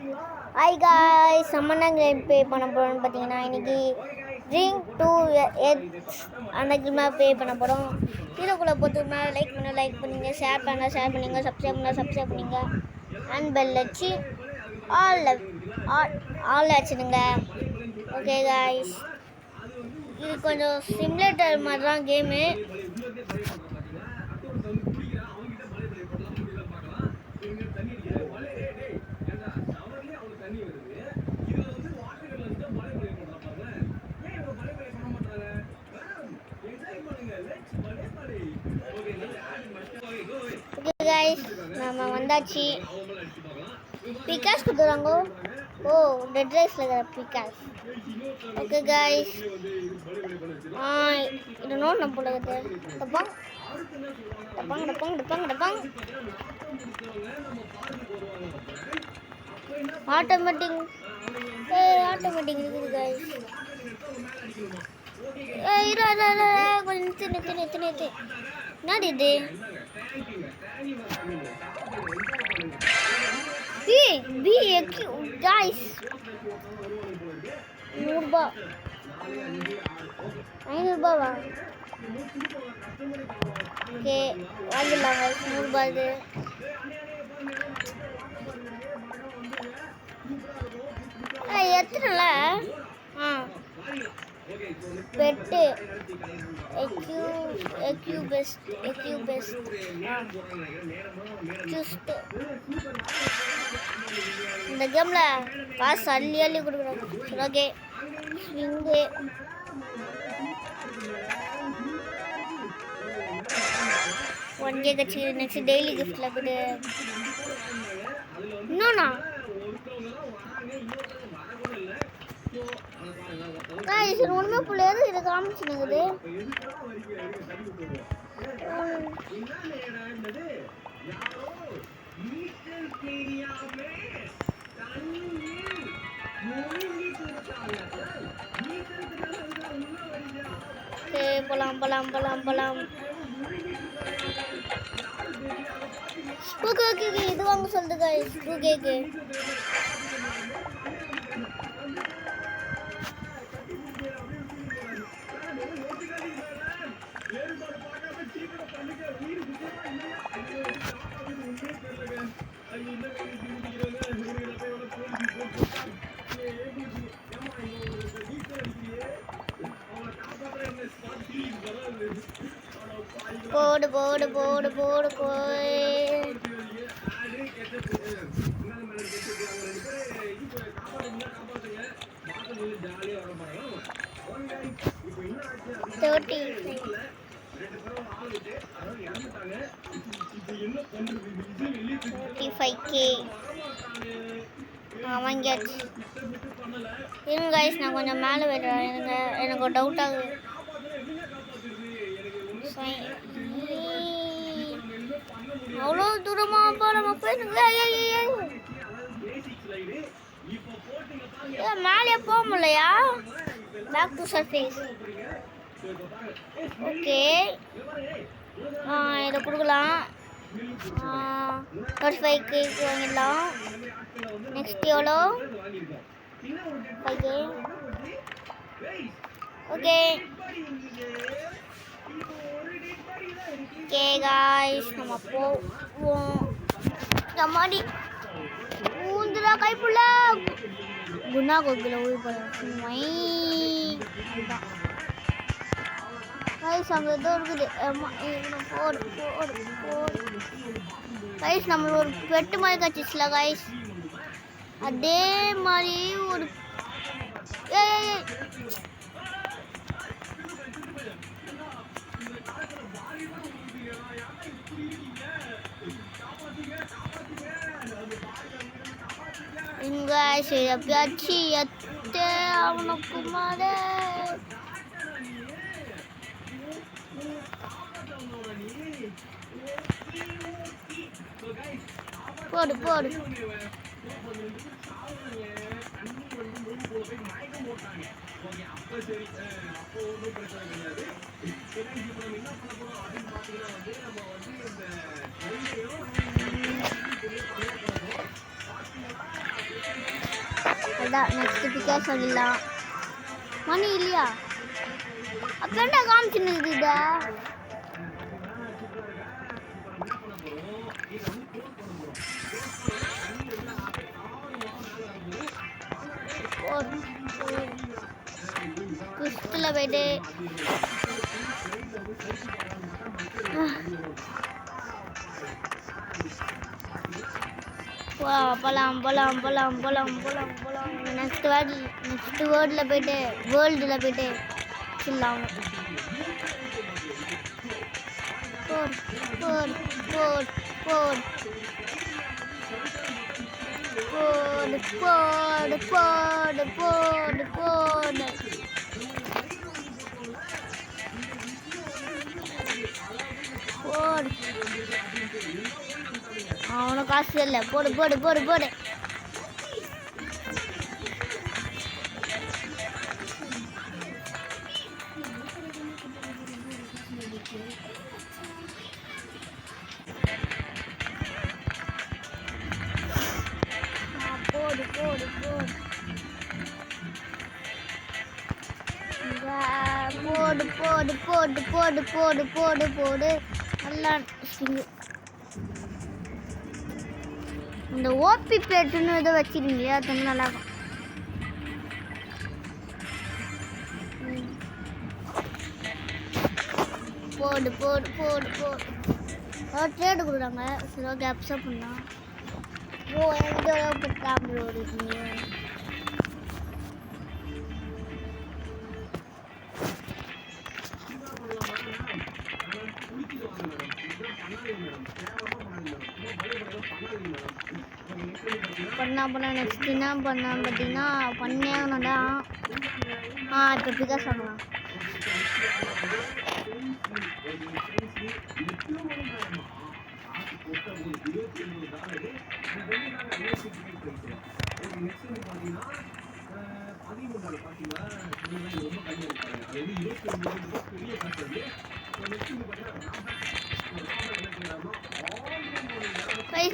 Hi guys, நம்ம என்ன game play பண்ண போகிறோம்னு பார்த்தீங்கன்னா இன்றைக்கி ரிங் 2 அந்த கேமாக ப்ளே பண்ண போகிறோம். ஹீரோக்குள்ளே போகிறதுக்கு மேலே லைக் பண்ணுங்க, ஷேர் பண்ணுங்க, சப்ஸ்கிரைப் பண்ணுங்க, அண்ட் பெல் வச்சு ஆல் வச்சுடுங்க. ஓகே காய்ஸ், இது கொஞ்சம் சிமுலேட்டர் மாதிரி தான் கேமு. ஓகே காய்ஸ், நம்ம வந்தாச்சு. பிகாஸ் கொடுத்துறாங்க. ஓ, ரெட் ரைஸ்ல இருக்கிற பிகாஸ். ஓகே காய்ஸ், இது நோட் நம்ம போல இருக்குது. டப்பாங் ஆட்டோமேட்டிக் இருக்குது காய்ஸ். கொஞ்சம் நிறுத்து. என்னது இது? guys, 100 ரூபாய் 500 ரூபாவா? ஓகே, வாங்கிடலாம் 100 ரூபாய். இது எத்தனைல பெட்டு எக்யூ பெஸ்ட் இந்த கேம்ல காசு அள்ளி கொடுக்குறாங்க. ஓகே, ஸ்விங்கு 1K கட்சி. நெக்ஸ்ட் டெய்லி கிஃப்ட்ல போய்ட்டு இன்னொன்னா ஒண்ணுமே பிள்ளையாது இதை காமிச்சுனுக்குது. போலாம். ஓகே, இது வாங்க சொல்லுது गाइस. 2K போடு $35K வாங்கியாச்சு. இருங்க गाइस, நான் கொஞ்சம் மேலே விடுறேன். எனக்கு ஒரு டவுட் ஆகுது. அவ்வளோ தூரமா நம்ம போயிருங்க. மேலே போக முடியலையா? Back to surface. ஓகே, இதை கொடுக்கலாம். 35K வாங்கிடலாம். நெக்ஸ்ட் எவ்வளோ? 5K. ஓகே गाइस, நம்ம போவோம். நம்மாடி ஊந்துடா கைப்புள்ள குணா கோகில ஊர் போய் गाइस, அங்க ஏதோ இருக்குது. போடு गाइस, நம்ம ஒரு பெட்டு மாதிரி கச்சிச்சுல गाइस. அதே மாதிரி ஒரு எப்பயாச்சு அவனுக்கு மாட போடு. அவ்வளோதான். நெக்ஸ்ட் பிக்காஸ் சொல்லிடலாம். மணி இல்லையா? அப்பேண்டா காமிச்சுன்னு இருக்குதா? குஸ்தில் போயிட்டு போலாம் போலாம் போலாம் போலாம் போலாம் போலாம். நெக்ஸ்ட் வேர்ல்டில் போயிட்டு சொல்லலாம். போடு போடு போடு போடு போடு போடு போடு போடு போடு. போடு. அவனுக்கு காசு இல்லை. போடு போடு போடு போடு. போடு போடு போடு போடு போடு போடு போடு போடு போடு போடு. நல்லா இந்த ஓபி பிளேட்டுன்னு ஏதோ வச்சிருக்கீங்க, அது நல்லா இருக்கும். போடு போடு போடு போடு. ட்ரேடு கொடுக்குறாங்க. சரி ஓகே, அப்செட் பண்ணலாம். ஓ என்கிட்ட கேமரா ஓடிட்டீங்க. பண்ணா நெக்ஸ்ட் என்ன பண்ண பார்த்தீங்கன்னா பண்ணியாங்கடா. இப்போ பிகாஸ் வாங்கலாம்.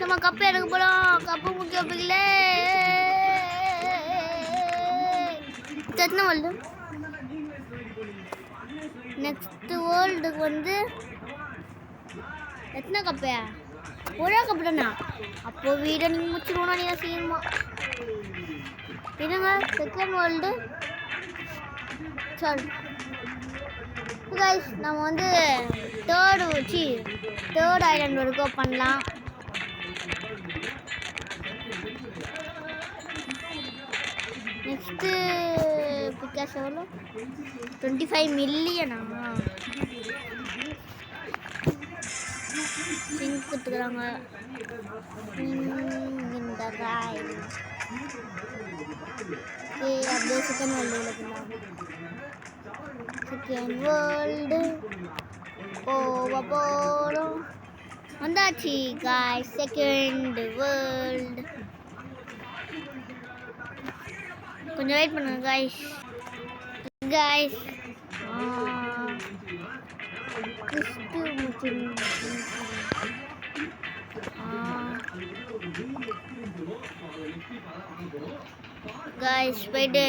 நம்ம கப்பு எடுக்க போறோம். கப்பு முக்கிய பிள்ளை. எத்தனை வேர்ல்டு? நெக்ஸ்ட் வேர்ல்டுக்கு வந்து எத்தனை கப்பையா? ஒரே கப்பு தானா? அப்போ வீடை நீங்கள் முடிச்சிருவோம்னா நீங்கள் செய்யணுமா? என்னங்க செகண்ட் வேர்ல்டு. சரி கைஸ், நம்ம வந்து தேர்ட் ஐலாண்ட் வரைக்கும் பண்ணலாம். நெக்ஸ்ட்டு பிகாஸ் எவ்வளோ? 25 மில்லியனா? சிங்க் கொடுத்துக்கிறாங்க. இந்த காய் அப்படியே செகண்ட் வேர்ல்டு பண்ணலாம். செகண்ட் வேர்ல்டு போக போகிறோம். வந்தாச்சு காய், செகண்ட் வேர்ல்டு. கொஞ்சம் வெயிட் பண்ணுங்க காய்ஸ். காய்ஸ் போயிட்டு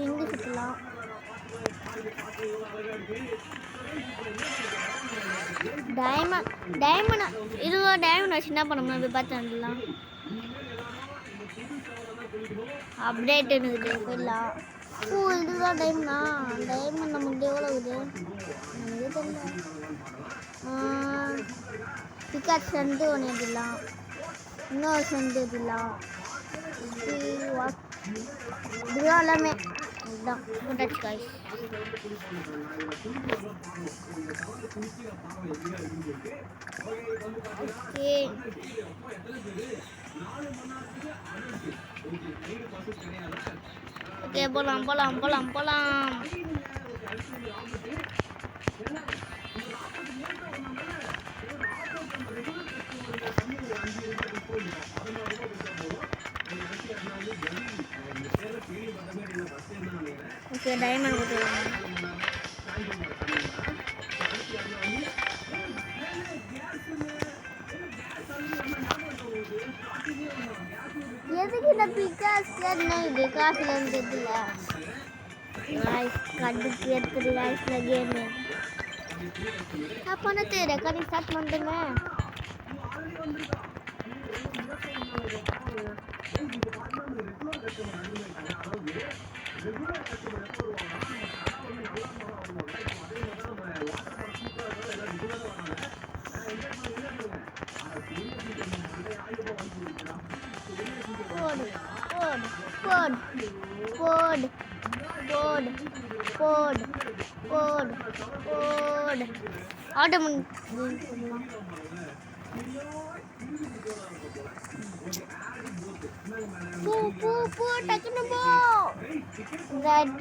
இங்கே சுற்றலாம். டைமண்ட் இதுவா? டைமண்ட் வச்சு என்ன பண்ணணும்? போய் பார்த்து வந்துடலாம். அப்டேட் இருக்குது போயிடலாம். இதுதான் டைமண்டா? டைமண்ட் நமக்கு எவ்வளோ இருக்குது நமக்கு தெரியல. பிகாஸ் சென்ட்டு ஒன்று எடுத்துடலாம். இன்னொரு சென்ட்டு எடுத்துடலாம். இதுதான் எல்லாமே. இதுதான் போட்டாச்சு காய்ஸ். ஓகே ஓகே, போலாம் போலாம் போலாம் போலாம். ஓகே, டைமண்ட் கொடுத்துருவாங்க. எதுக்கு இந்த பிகாஸ் கேட்னா இது காசுல இருந்ததுல गाइस கண்டு கேட்குது गाइस கேம் நான் பண்ணது ரெக்கார்டிங் ஸ்டார்ட் பண்ணிட்டேங்க போடு ஆர்டர் பண்ணி போ டக்குனு போ ரைட்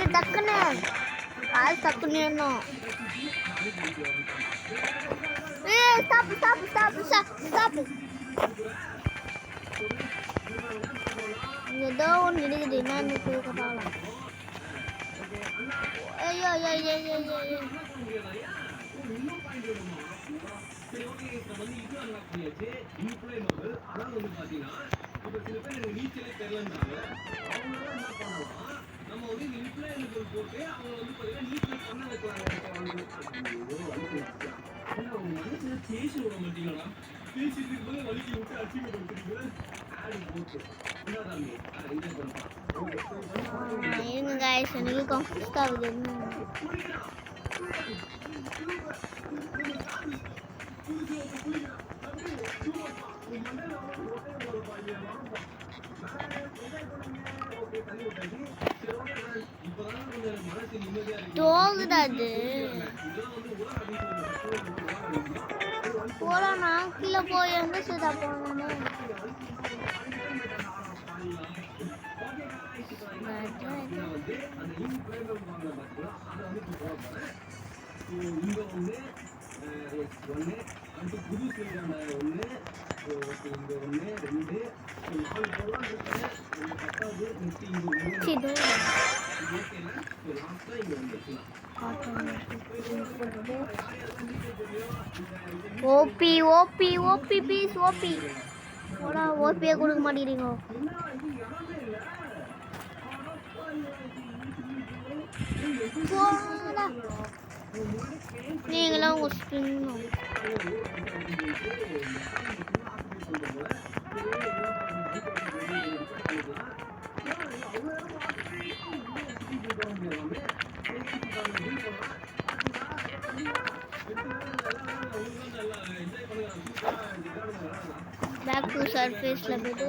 டக்குனு கால் டக்குனு ஸ்டாப் ஏதோ ஒன்று இருக்குது என்னன்னு கேட்கலாம் ஐயோ இருங்க गाइस எனக்கு கன்ஃபியூஸ் ஆகுது தோகுதாது போலாம் நான் கீழே போய் எங்க சுதா போனே ஓபி ப்ளீஸ் ஓபி போடா ஓபியை கொடுக்க மாட்டேங்கிறீங்க போடா நீங்களாம் உங்க ஸ்பின்னும் back to surface la bedu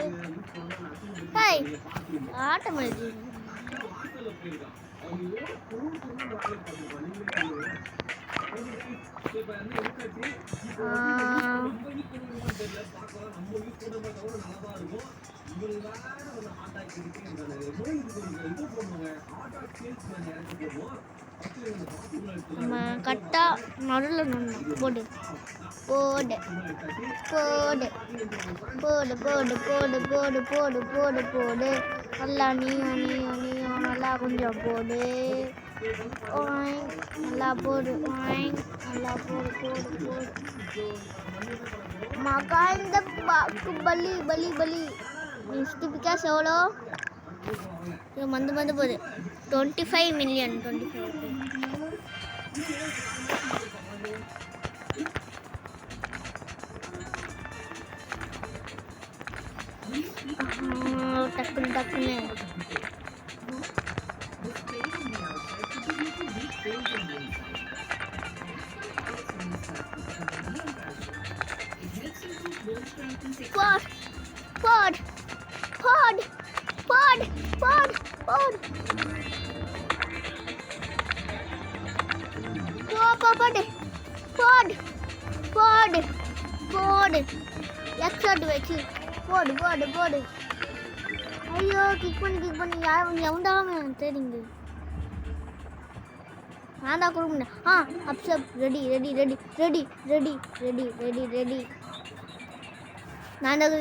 hey automatically கட்டா நடுவில் போடு போடு போடு போடு போடு போடு போடு போடு போடு போடு நல்லா நீயும் நல்லா கொஞ்சம் போடு நல்லா போடு நல்லா போடு போடு போடு மகா இந்த பலி பலி பலி நெக்ஸ்ட் பிகாஸ் எவ்வளோ இது மந்து போகுது 25 மில்லியன் 25 டக்குன்னு போடு எக்ஸாட் வச்சு போடு ஐயோ கிக் பண்ணி யார் எவன்டாலும் சரிங்க நான் தான் கொடுக்க முடியும் அப்சப் ரெடி நான் இது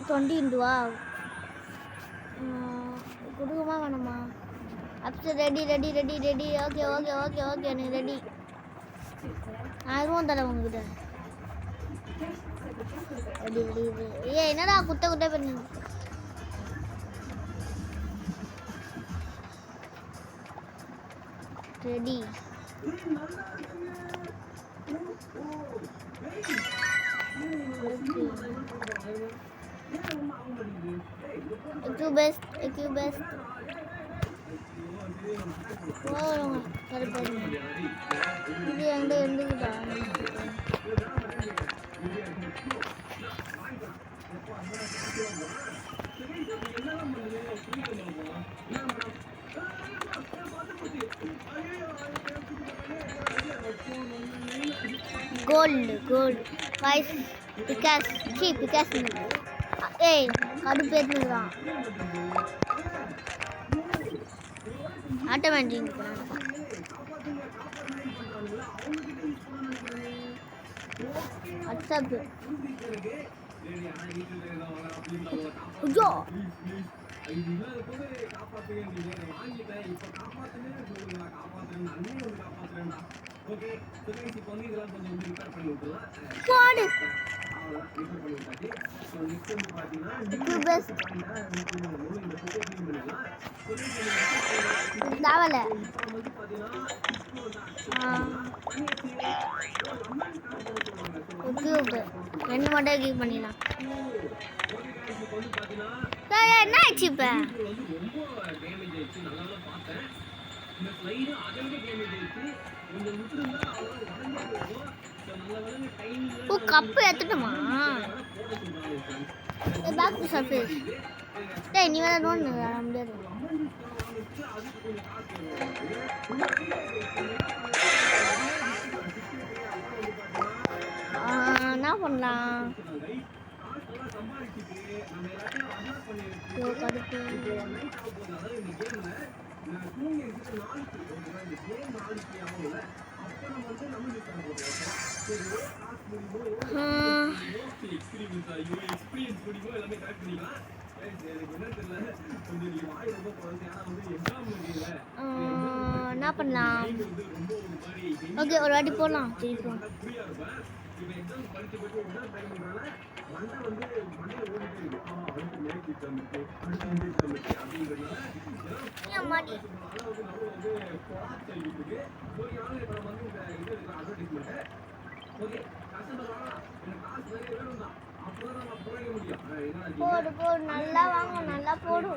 20 வா கொடுக்கமா வேணாமா அப்சப் ரெடி ஓகே எனக்கு ரெடி 1000 தர உங்ககிட்ட ரெடி என்னடா குட்ட பண்ணி ரெடி பெஸ்ட் போங்க இது எங்க இருந்துக்குதா gold guys because ஏய் கடுப்பு ஏத்துறான் ஆட்டோமேட்டிக் வாட்ஸ்அப் ஐயோ போடு தாவல ரெண்டு மட்டும் கிளிக் பண்ணிடலாம் என்ன ஆச்சு இப்ப கப்பு எடுத்துட்டோமா பேக் டு சர்ஃபேஸ் டேய் நீ வேற நோட் முடியாது என்ன பண்ணலாம் என்ன பண்ணலாம் ஓகே ஒரு வாட்டி போடலாம் ஜெயிப்போம் போடு போடு நல்லா வாங்க நல்லா போடு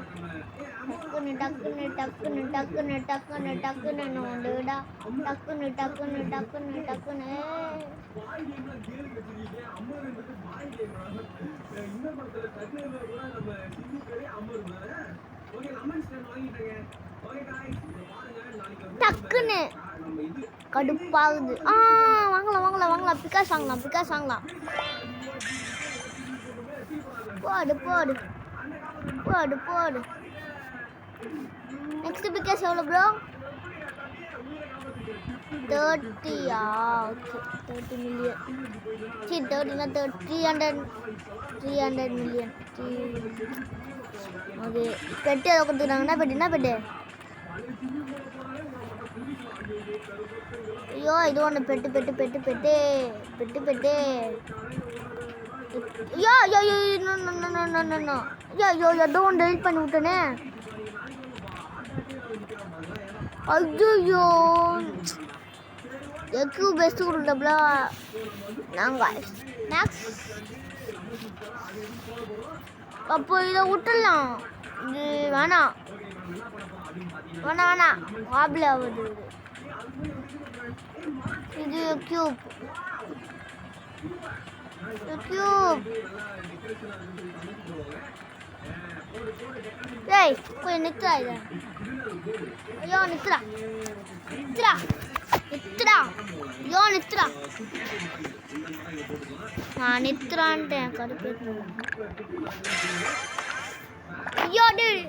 டக்குன்னு நோண்டுடா டக்குன்னு டக்குன்னு கடுப்பாகுது வாங்கலாம் பிகாஸ் வாங்கலாம் போடு நெக்ஸ்ட் பிகாஸ் எவ்வளோ bro 30 okay 30 million 300 million okay bet எதை கொடுத்துருக்காங்கன்னா என்ன பெட்டு ஐயோ இது ஒன்று பெட்டு டோன்ட் டெலிட் பண்ணி விட்டனே ஐயோ எக்கு பெஸ்ட் கொடுத்தப்பல நாங்கள் நெக்ஸ்ட் அப்போ இதை விட்டுடலாம் இது வேணாம் வாபிள் ஆகுது இது கியூப் ஏய் போய் நிறுத்துறா இதை ஐயோ நிறுத்துறா ஐயோ நிறுத்துறா நான் நிறுத்துறான்ட்டேன் கடுப்பு ஐயோ டேய்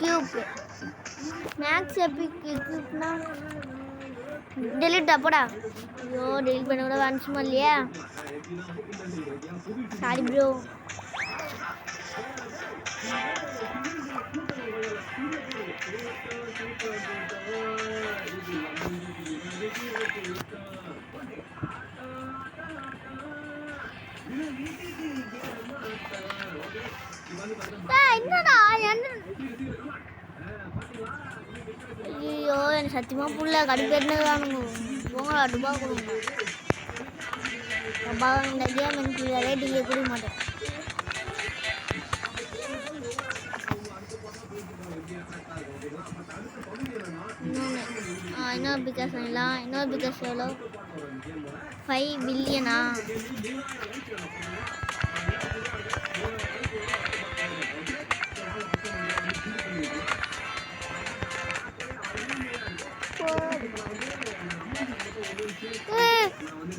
கியூப் மேக்ஸ் எபிக் கியூப்னா டெலிட் அப்படா ஐயோ டெலிட் பண்ண கூட வந்துச்சுமா இல்லையா சாரி ப்ரோ என்னடா ஐயோ எனக்கு சத்தியமா புள்ள கடுப்பேறினதானுங்க போங்களா டுபா கொடுங்க அப்பா இந்த கேம் எனக்கு ரேட்டிங்கே கொடுக்க மாட்டேன் இன்னொரு பிகாஸ் பண்ணலாம் இன்னொரு பிகாஸ் எவ்வளோ 5 பில்லியனா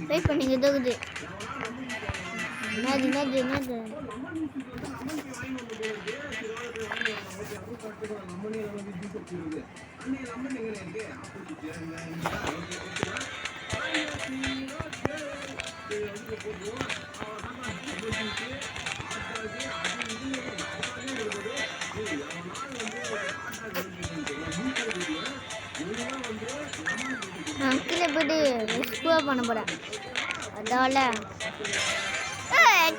வெயிட் பண்ணிங்க தகுது என்னது நான் கீழே போய்ட்டு எக்ஸ்ப்ளோர் பண்ண போகிறேன் அதால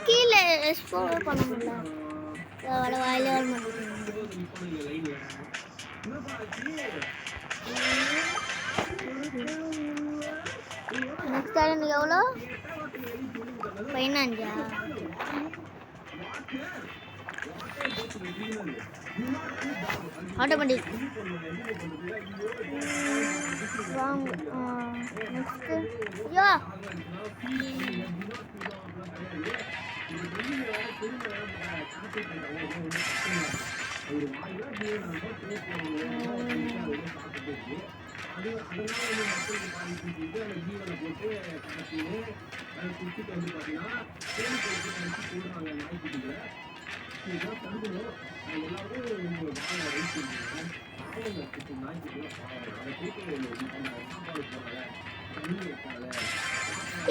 கீழே எக்ஸ்ப்ளோர் பண்ண முடியல அவ்வளோ வாயில வர மாட்டேங்குது நெக்ஸ்ட் டைம் எவ்வளோ 15 ஆட்டோமேட்டிக் வாங்க நெக்ஸ்ட் யா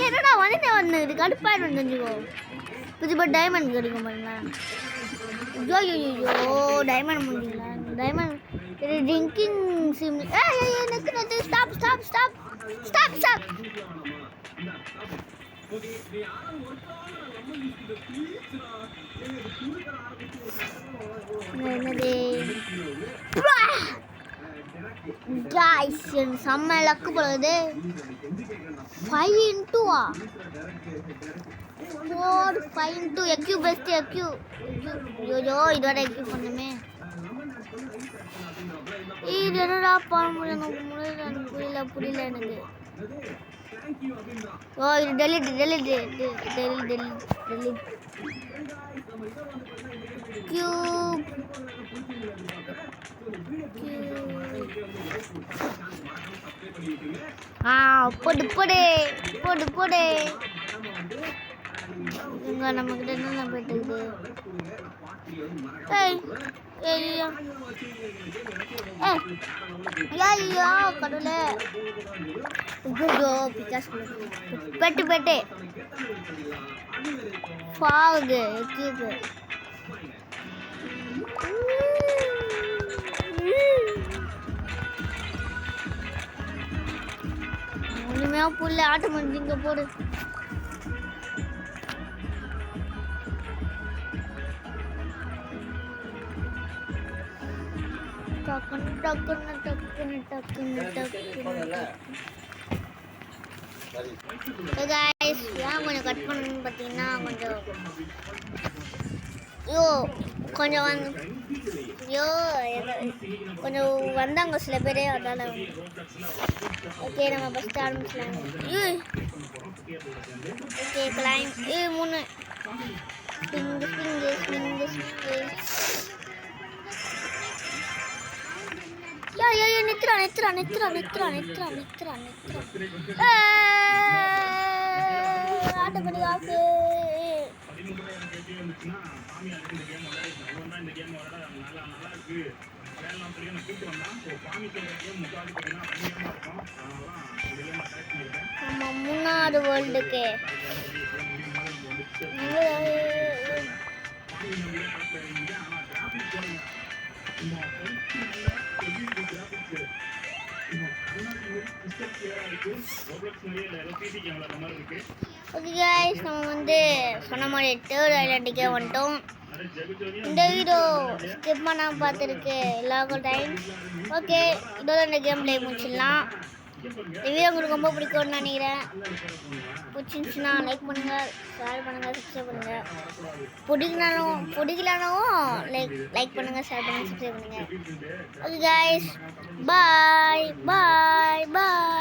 என்னடா வந்து இது கடுப்பாயிட்டு வந்துச்சுக்கோ புதுப்பா டைமண்ட் கிடைக்கும் பாருங்களா ஐயோ டைமண்ட் முடியுங்களா டைமண்ட் ட்ரிங்கிங் சிம் நெத்து ஸ்டாப் என்னது गाइस செம்ம லக்கு போகுது 5 into 4 5 into எக்யூ பெஸ்ட் எக்யூ ஐயோ இதோட எக்யூ பண்ணுமே இது என்னடா பண்ண எனக்கு புரியல எனக்கு ஓ இது delete cube போடு இங்க நமக்கு என்ன போயிட்டு கடவுளே பெட்டு ஃபாகு எக்யூப் ஒண்ணுமே புள்ள ஆட்டம் பண்ணிங்க போடு கொஞ்சம் கட் பண்ணணும்னு பார்த்தீங்கன்னா கொஞ்சம் வந்தாங்க சில பேர் அதால ஓகே நம்ம ஃபஸ்ட்டு ஆரம்பிச்சலாம் ஓகே கிளைம் 3 நித்ரா ஆட்டோமேட்டிக் ஆஃப். நம்ம 3வது வேர்ல்டுக்கு ஓகே கைஸ், நம்ம வந்து சொன்ன மாதிரி 3rd ஐலாண்டுக்கே வந்துட்டோம். இந்த வீடியோ ஸ்கிப் பண்ணாமல் பார்த்துருக்கு எல்லாருக்கும் தேங்க்ஸ். ஓகே, இதோட இந்த கேம் பிளே முடிச்சிடலாம். இந்த வீடியோ உங்களுக்கு ரொம்ப பிடிக்கும்னு நினைக்கிறேன். பிடிச்சிருந்துச்சுன்னா லைக் பண்ணுங்கள், ஷேர் பண்ணுங்கள், சப்ஸ்கிரைப் பண்ணுங்கள். பிடிக்கலனாலும் லைக் பண்ணுங்கள், ஷேர் பண்ணுங்கள், சப்ஸ்கிரைப் பண்ணுங்கள். ஓகே கைஸ், பாய் பாய் பாய்.